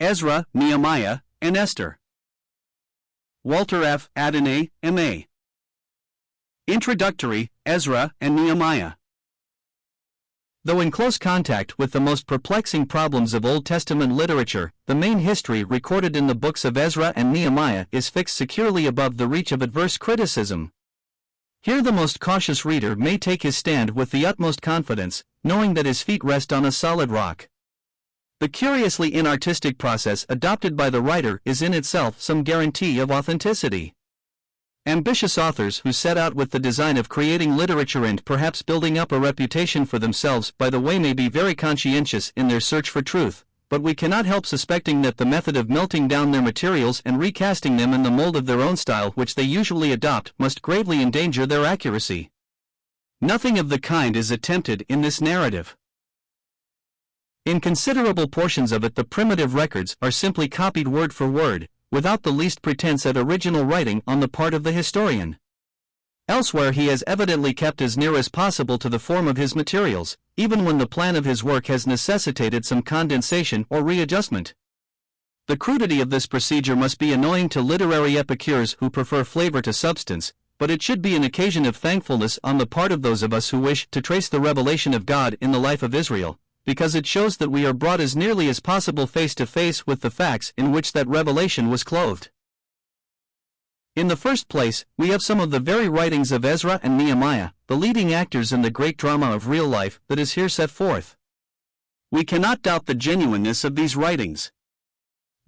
Ezra, Nehemiah, and Esther. Walter F. Adeney, M.A. Introductory, Ezra and Nehemiah. Though in close contact with the most perplexing problems of Old Testament literature, the main history recorded in the books of Ezra and Nehemiah is fixed securely above the reach of adverse criticism. Here the most cautious reader may take his stand with the utmost confidence, knowing that his feet rest on a solid rock. The curiously inartistic process adopted by the writer is in itself some guarantee of authenticity. Ambitious authors who set out with the design of creating literature and perhaps building up a reputation for themselves by the way may be very conscientious in their search for truth, but we cannot help suspecting that the method of melting down their materials and recasting them in the mold of their own style which they usually adopt must gravely endanger their accuracy. Nothing of the kind is attempted in this narrative. In considerable portions of it the primitive records are simply copied word for word, without the least pretense at original writing on the part of the historian. Elsewhere he has evidently kept as near as possible to the form of his materials, even when the plan of his work has necessitated some condensation or readjustment. The crudity of this procedure must be annoying to literary epicures who prefer flavor to substance, but it should be an occasion of thankfulness on the part of those of us who wish to trace the revelation of God in the life of Israel, because it shows that we are brought as nearly as possible face to face with the facts in which that revelation was clothed. In the first place, we have some of the very writings of Ezra and Nehemiah, the leading actors in the great drama of real life that is here set forth. We cannot doubt the genuineness of these writings.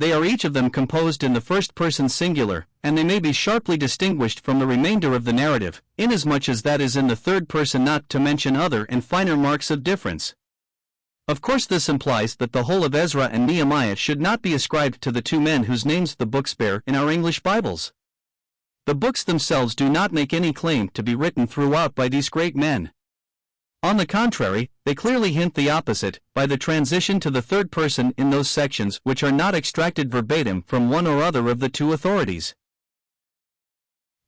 They are each of them composed in the first person singular, and they may be sharply distinguished from the remainder of the narrative, inasmuch as that is in the third person, not to mention other and finer marks of difference. Of course this implies that the whole of Ezra and Nehemiah should not be ascribed to the two men whose names the books bear in our English Bibles. The books themselves do not make any claim to be written throughout by these great men. On the contrary, they clearly hint the opposite, by the transition to the third person in those sections which are not extracted verbatim from one or other of the two authorities.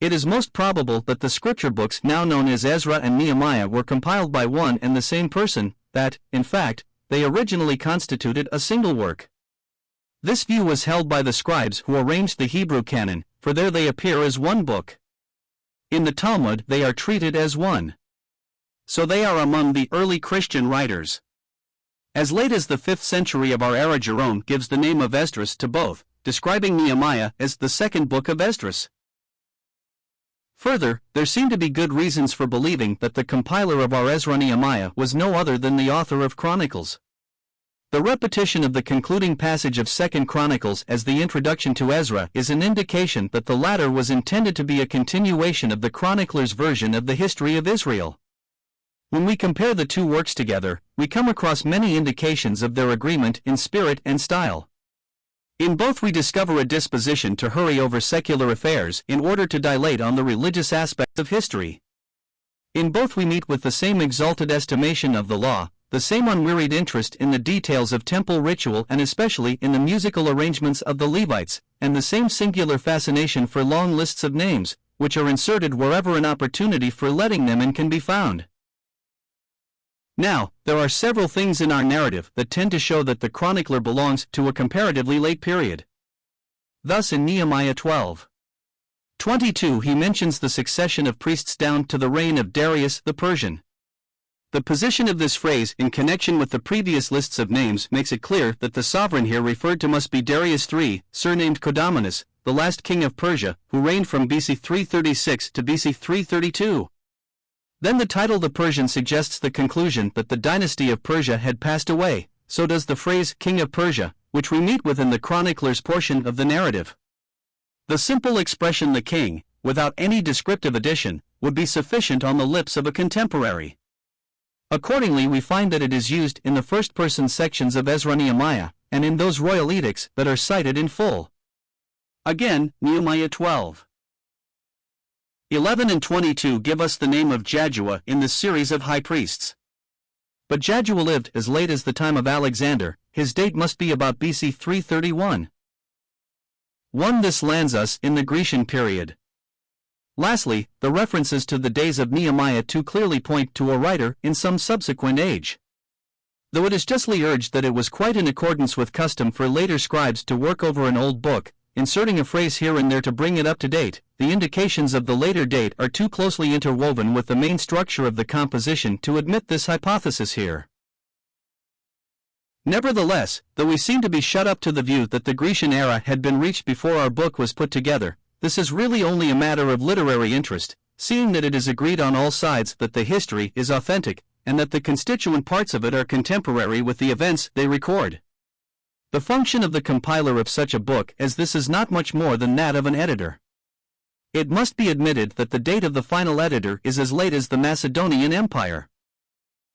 It is most probable that the scripture books now known as Ezra and Nehemiah were compiled by one and the same person, that, in fact, they originally constituted a single work. This view was held by the scribes who arranged the Hebrew canon, for there they appear as one book. In the Talmud they are treated as one. So they are among the early Christian writers. As late as the 5th century of our era Jerome gives the name of Esdras to both, describing Nehemiah as the second book of Esdras. Further, there seem to be good reasons for believing that the compiler of our Ezra Nehemiah was no other than the author of Chronicles. The repetition of the concluding passage of 2 Chronicles as the introduction to Ezra is an indication that the latter was intended to be a continuation of the chronicler's version of the history of Israel. When we compare the two works together, we come across many indications of their agreement in spirit and style. In both we discover a disposition to hurry over secular affairs in order to dilate on the religious aspects of history. In both we meet with the same exalted estimation of the law, the same unwearied interest in the details of temple ritual and especially in the musical arrangements of the Levites, and the same singular fascination for long lists of names, which are inserted wherever an opportunity for letting them in can be found. Now, there are several things in our narrative that tend to show that the chronicler belongs to a comparatively late period. Thus in Nehemiah 12:22 he mentions the succession of priests down to the reign of Darius the Persian. The position of this phrase in connection with the previous lists of names makes it clear that the sovereign here referred to must be Darius III, surnamed Kodamanus, the last king of Persia, who reigned from BC 336 to BC 332. Then the title the Persian suggests the conclusion that the dynasty of Persia had passed away, so does the phrase king of Persia, which we meet with in the chronicler's portion of the narrative. The simple expression the king, without any descriptive addition, would be sufficient on the lips of a contemporary. Accordingly we find that it is used in the first-person sections of Ezra Nehemiah, and in those royal edicts that are cited in full. Again, Nehemiah 12:11 and 22 give us the name of Jaddua in this series of high priests. But Jaddua lived as late as the time of Alexander, his date must be about BC 331. This lands us in the Grecian period. Lastly, the references to the days of Nehemiah too clearly point to a writer in some subsequent age. Though it is justly urged that it was quite in accordance with custom for later scribes to work over an old book, inserting a phrase here and there to bring it up to date, the indications of the later date are too closely interwoven with the main structure of the composition to admit this hypothesis here. Nevertheless, though we seem to be shut up to the view that the Grecian era had been reached before our book was put together, this is really only a matter of literary interest, seeing that it is agreed on all sides that the history is authentic, and that the constituent parts of it are contemporary with the events they record. The function of the compiler of such a book as this is not much more than that of an editor. It must be admitted that the date of the final editor is as late as the Macedonian Empire.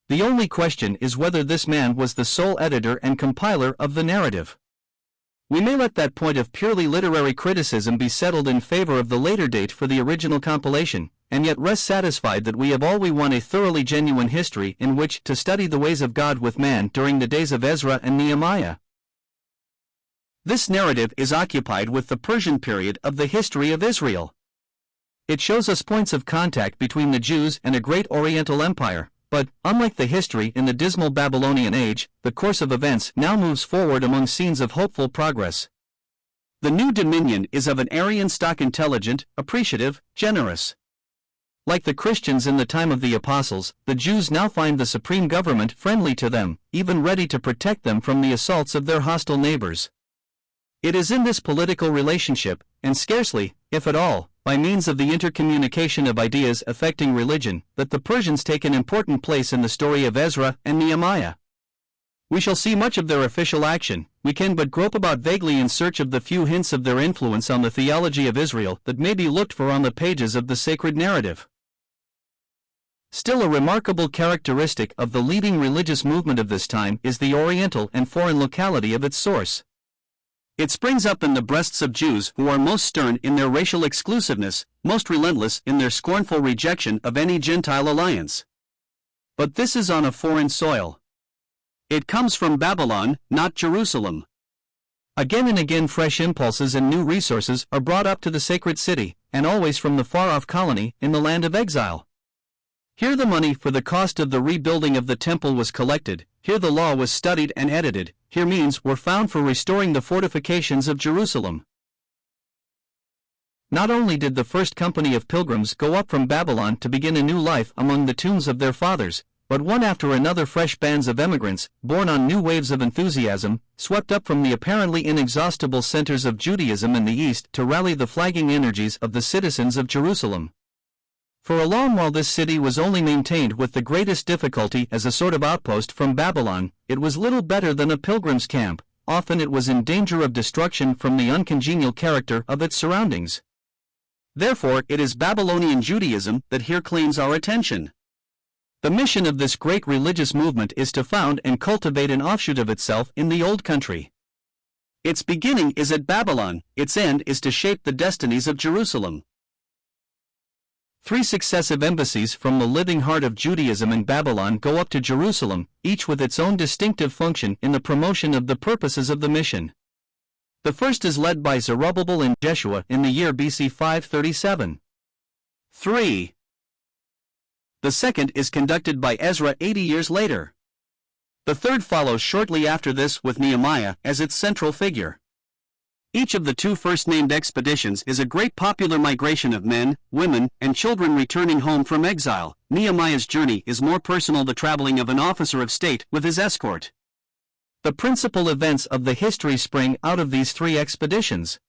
The only question is whether this man was the sole editor and compiler of the narrative. We may let that point of purely literary criticism be settled in favor of the later date for the original compilation, and yet rest satisfied that we have all we want, a thoroughly genuine history in which to study the ways of God with man during the days of Ezra and Nehemiah. This narrative is occupied with the Persian period of the history of Israel. It shows us points of contact between the Jews and a great Oriental empire, but, unlike the history in the dismal Babylonian age, the course of events now moves forward among scenes of hopeful progress. The new dominion is of an Aryan stock, intelligent, appreciative, generous. Like the Christians in the time of the apostles, the Jews now find the supreme government friendly to them, even ready to protect them from the assaults of their hostile neighbors. It is in this political relationship, and scarcely, if at all, by means of the intercommunication of ideas affecting religion, that the Persians take an important place in the story of Ezra and Nehemiah. We shall see much of their official action, we can but grope about vaguely in search of the few hints of their influence on the theology of Israel that may be looked for on the pages of the sacred narrative. Still, a remarkable characteristic of the leading religious movement of this time is the Oriental and foreign locality of its source. It springs up in the breasts of Jews who are most stern in their racial exclusiveness, most relentless in their scornful rejection of any Gentile alliance. But this is on a foreign soil. It comes from Babylon, not Jerusalem. Again and again fresh impulses and new resources are brought up to the sacred city, and always from the far-off colony in the land of exile. Here the money for the cost of the rebuilding of the temple was collected, here the law was studied and edited, here means were found for restoring the fortifications of Jerusalem. Not only did the first company of pilgrims go up from Babylon to begin a new life among the tombs of their fathers, but one after another fresh bands of emigrants, borne on new waves of enthusiasm, swept up from the apparently inexhaustible centers of Judaism in the East to rally the flagging energies of the citizens of Jerusalem. For a long while this city was only maintained with the greatest difficulty as a sort of outpost from Babylon. It was little better than a pilgrim's camp, often it was in danger of destruction from the uncongenial character of its surroundings. Therefore it is Babylonian Judaism that here claims our attention. The mission of this great religious movement is to found and cultivate an offshoot of itself in the Old Country. Its beginning is at Babylon, its end is to shape the destinies of Jerusalem. 3 successive embassies from the living heart of Judaism in Babylon go up to Jerusalem, each with its own distinctive function in the promotion of the purposes of the mission. The first is led by Zerubbabel and Jeshua in the year BC 537. 3. The second is conducted by Ezra 80 years later. The third follows shortly after this with Nehemiah as its central figure. Each of the 2 first-named expeditions is a great popular migration of men, women, and children returning home from exile. Nehemiah's journey is more personal, the traveling of an officer of state with his escort. The principal events of the history spring out of these 3 expeditions.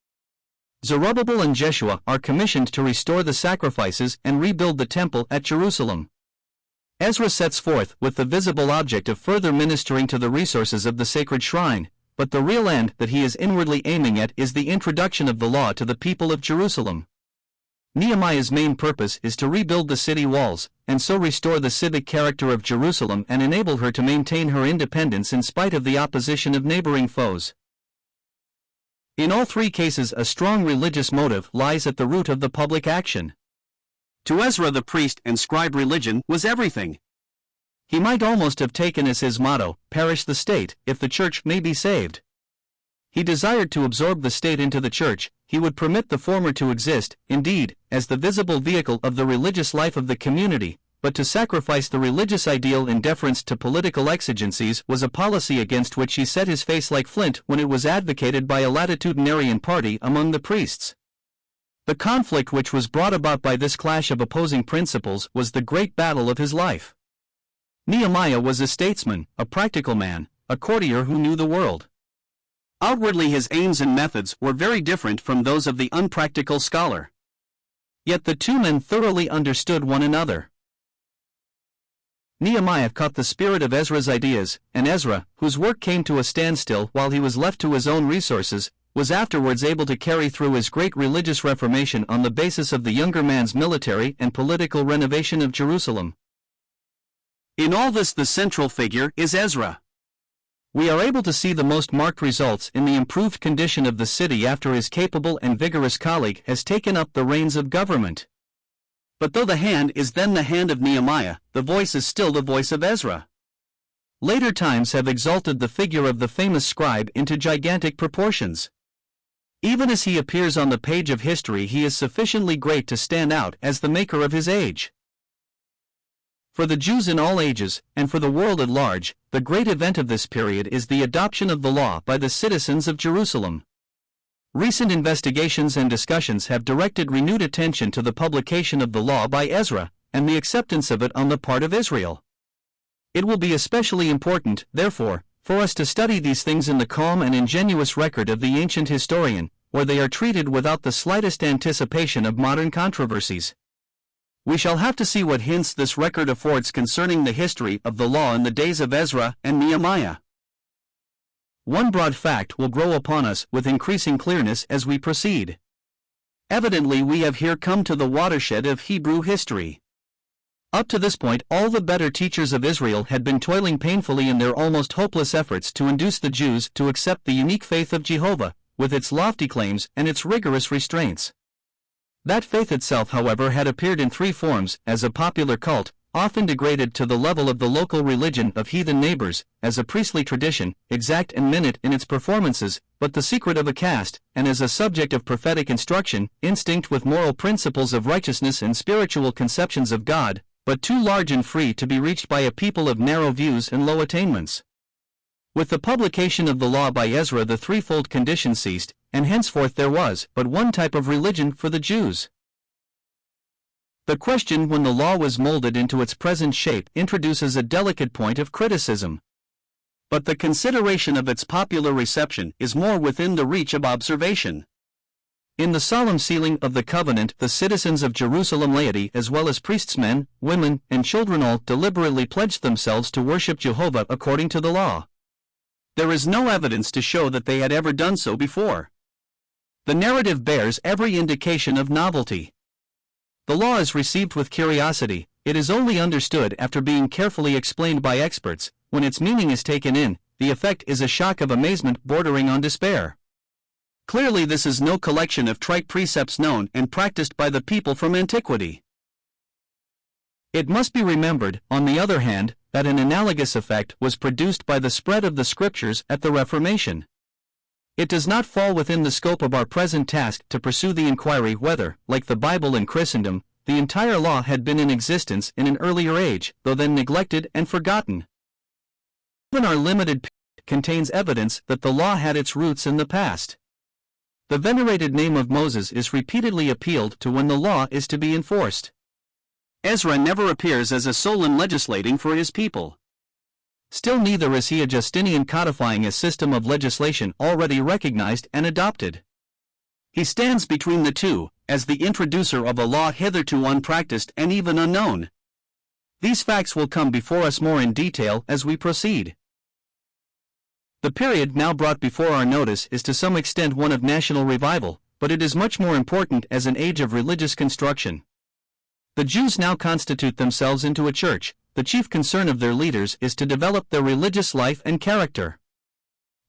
Zerubbabel and Jeshua are commissioned to restore the sacrifices and rebuild the temple at Jerusalem. Ezra sets forth with the visible object of further ministering to the resources of the sacred shrine, but the real end that he is inwardly aiming at is the introduction of the law to the people of Jerusalem. Nehemiah's main purpose is to rebuild the city walls, and so restore the civic character of Jerusalem and enable her to maintain her independence in spite of the opposition of neighboring foes. In all 3 cases a strong religious motive lies at the root of the public action. To Ezra the priest and scribe religion was everything. He might almost have taken as his motto, "Perish the state, if the church may be saved." He desired to absorb the state into the church. He would permit the former to exist, indeed, as the visible vehicle of the religious life of the community, but to sacrifice the religious ideal in deference to political exigencies was a policy against which he set his face like flint when it was advocated by a latitudinarian party among the priests. The conflict which was brought about by this clash of opposing principles was the great battle of his life. Nehemiah was a statesman, a practical man, a courtier who knew the world. Outwardly his aims and methods were very different from those of the unpractical scholar. Yet the two men thoroughly understood one another. Nehemiah caught the spirit of Ezra's ideas, and Ezra, whose work came to a standstill while he was left to his own resources, was afterwards able to carry through his great religious reformation on the basis of the younger man's military and political renovation of Jerusalem. In all this, the central figure is Ezra. We are able to see the most marked results in the improved condition of the city after his capable and vigorous colleague has taken up the reins of government. But though the hand is then the hand of Nehemiah, the voice is still the voice of Ezra. Later times have exalted the figure of the famous scribe into gigantic proportions. Even as he appears on the page of history, he is sufficiently great to stand out as the maker of his age. For the Jews in all ages, and for the world at large, the great event of this period is the adoption of the law by the citizens of Jerusalem. Recent investigations and discussions have directed renewed attention to the publication of the law by Ezra, and the acceptance of it on the part of Israel. It will be especially important, therefore, for us to study these things in the calm and ingenuous record of the ancient historian, where they are treated without the slightest anticipation of modern controversies. We shall have to see what hints this record affords concerning the history of the law in the days of Ezra and Nehemiah. One broad fact will grow upon us with increasing clearness as we proceed. Evidently we have here come to the watershed of Hebrew history. Up to this point, all the better teachers of Israel had been toiling painfully in their almost hopeless efforts to induce the Jews to accept the unique faith of Jehovah, with its lofty claims and its rigorous restraints. That faith itself, however, had appeared in three forms: as a popular cult, often degraded to the level of the local religion of heathen neighbors; as a priestly tradition, exact and minute in its performances, but the secret of a caste; and as a subject of prophetic instruction, instinct with moral principles of righteousness and spiritual conceptions of God, but too large and free to be reached by a people of narrow views and low attainments. With the publication of the law by Ezra, the threefold condition ceased, and henceforth there was but one type of religion for the Jews. The question when the law was molded into its present shape introduces a delicate point of criticism. But the consideration of its popular reception is more within the reach of observation. In the solemn sealing of the covenant, the citizens of Jerusalem, laity as well as priests, men, women, and children, all deliberately pledged themselves to worship Jehovah according to the law. There is no evidence to show that they had ever done so before. The narrative bears every indication of novelty. The law is received with curiosity. It is only understood after being carefully explained by experts. When its meaning is taken in, the effect is a shock of amazement bordering on despair. Clearly this is no collection of trite precepts known and practiced by the people from antiquity. It must be remembered, on the other hand, that an analogous effect was produced by the spread of the Scriptures at the Reformation. It does not fall within the scope of our present task to pursue the inquiry whether, like the Bible in Christendom, the entire law had been in existence in an earlier age, though then neglected and forgotten. Even our limited period contains evidence that the law had its roots in the past. The venerated name of Moses is repeatedly appealed to when the law is to be enforced. Ezra never appears as a Solon legislating for his people. Still neither is he a Justinian codifying a system of legislation already recognized and adopted. He stands between the two, as the introducer of a law hitherto unpracticed and even unknown. These facts will come before us more in detail as we proceed. The period now brought before our notice is to some extent one of national revival, but it is much more important as an age of religious construction. The Jews now constitute themselves into a church. The chief concern of their leaders is to develop their religious life and character.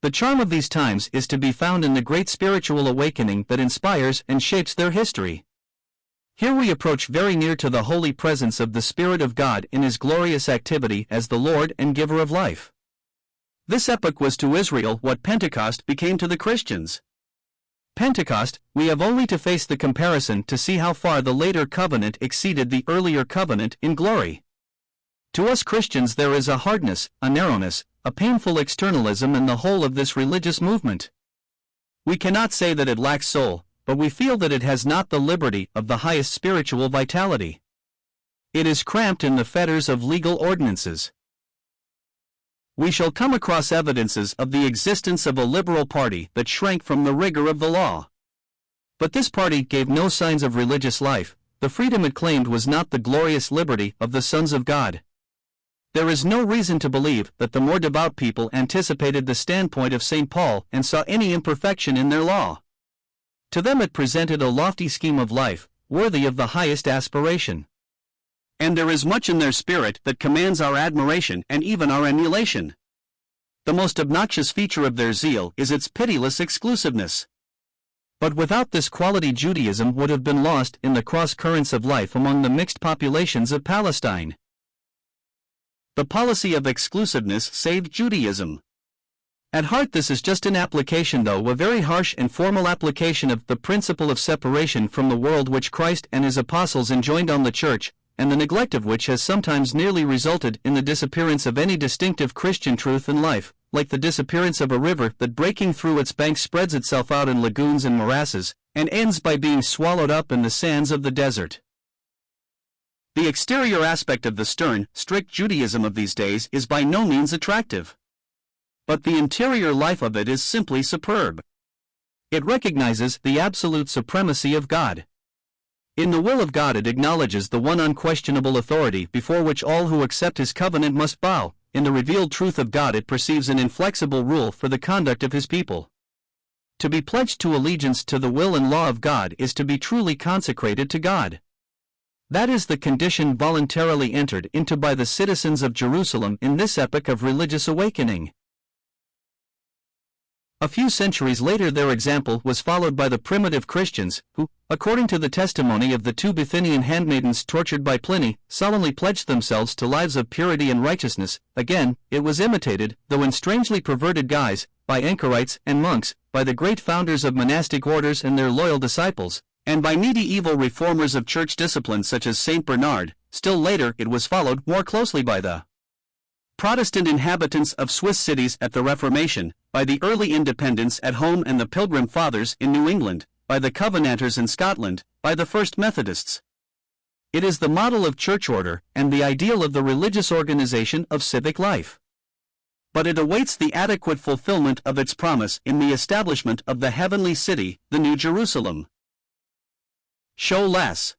The charm of these times is to be found in the great spiritual awakening that inspires and shapes their history. Here we approach very near to the holy presence of the Spirit of God in His glorious activity as the Lord and Giver of life. This epoch was to Israel what Pentecost became to the Christians. Pentecost, we have only to face the comparison to see how far the later covenant exceeded the earlier covenant in glory. To us Christians there is a hardness, a narrowness, a painful externalism in the whole of this religious movement. We cannot say that it lacks soul, but we feel that it has not the liberty of the highest spiritual vitality. It is cramped in the fetters of legal ordinances. We shall come across evidences of the existence of a liberal party that shrank from the rigor of the law. But this party gave no signs of religious life. The freedom it claimed was not the glorious liberty of the sons of God. There is no reason to believe that the more devout people anticipated the standpoint of St. Paul and saw any imperfection in their law. To them it presented a lofty scheme of life, worthy of the highest aspiration. And there is much in their spirit that commands our admiration and even our emulation. The most obnoxious feature of their zeal is its pitiless exclusiveness. But without this quality Judaism would have been lost in the cross-currents of life among the mixed populations of Palestine. The policy of exclusiveness saved Judaism. At heart this is just an application, though a very harsh and formal application, of the principle of separation from the world which Christ and his apostles enjoined on the church, and the neglect of which has sometimes nearly resulted in the disappearance of any distinctive Christian truth in life, like the disappearance of a river that breaking through its banks spreads itself out in lagoons and morasses, and ends by being swallowed up in the sands of the desert. The exterior aspect of the stern, strict Judaism of these days is by no means attractive. But the interior life of it is simply superb. It recognizes the absolute supremacy of God. In the will of God it acknowledges the one unquestionable authority before which all who accept his covenant must bow. In the revealed truth of God it perceives an inflexible rule for the conduct of his people. To be pledged to allegiance to the will and law of God is to be truly consecrated to God. That is the condition voluntarily entered into by the citizens of Jerusalem in this epoch of religious awakening. A few centuries later their example was followed by the primitive Christians, who, according to the testimony of the two Bithynian handmaidens tortured by Pliny, solemnly pledged themselves to lives of purity and righteousness. Again, it was imitated, though in strangely perverted guise, by anchorites and monks, by the great founders of monastic orders and their loyal disciples, and by medieval reformers of church discipline such as Saint Bernard. Still later it was followed more closely by the Protestant inhabitants of Swiss cities at the Reformation, by the early independents at home and the Pilgrim Fathers in New England, by the Covenanters in Scotland, by the first Methodists. It is the model of church order and the ideal of the religious organization of civic life. But it awaits the adequate fulfillment of its promise in the establishment of the heavenly city, the New Jerusalem. Show less.